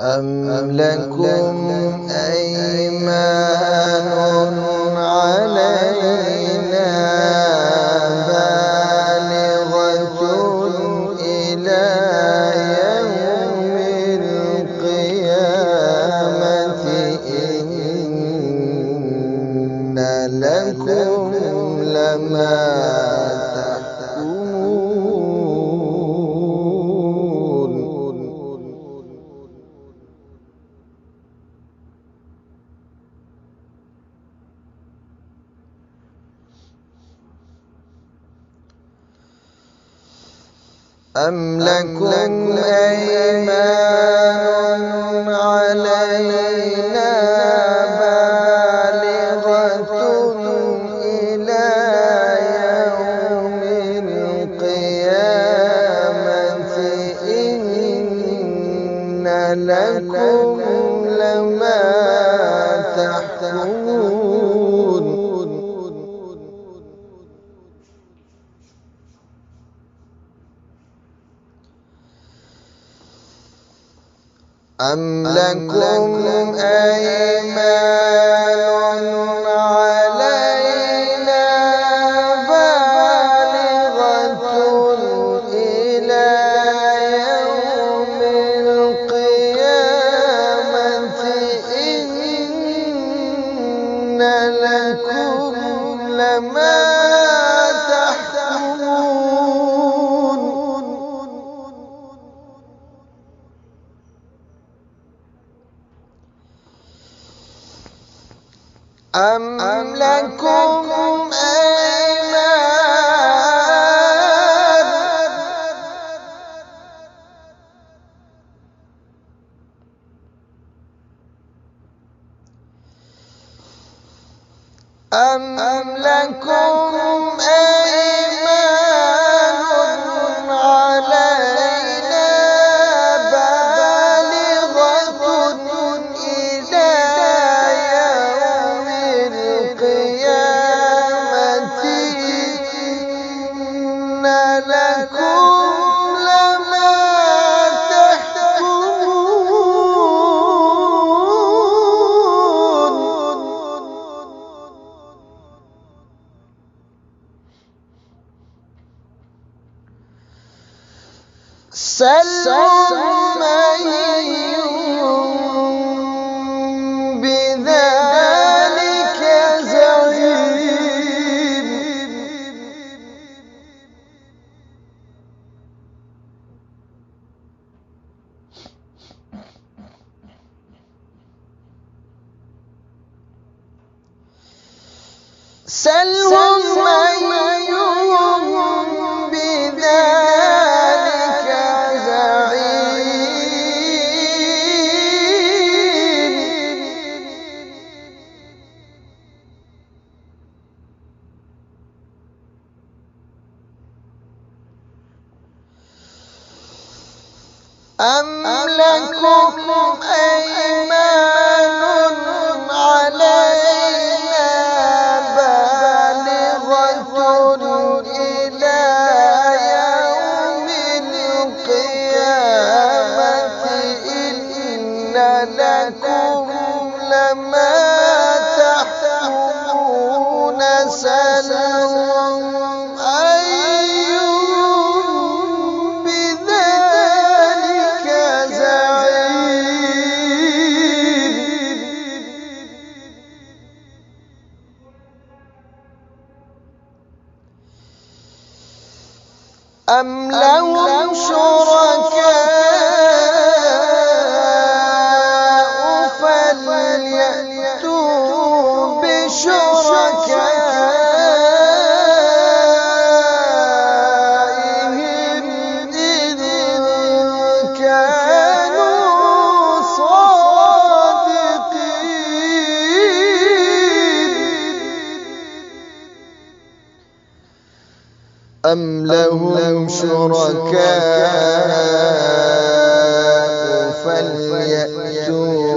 أم لكم أيمان علينا بالغة إلى يوم القيامة إن لكم لما أم لكم أيمان علينا بالغة إلى يوم القيامة إن لكم لما تحكمون أم لكم أيمان علينا بالغة إلى يوم القيامة إن لكم لما أم لكم أيمان علينا بالغة إلى يوم القيامة إن لكم لما سلهم أيهم بذلك زعيم سلهم أيهم بذلك أم لكم أيمان علينا بالغة إلى يوم القيامة إن لكم لما تحكمون سلهم أم لهم شركاء فليأتوا بشركائهم إن كانوا صادقين أم لهم شركاء فليأتوا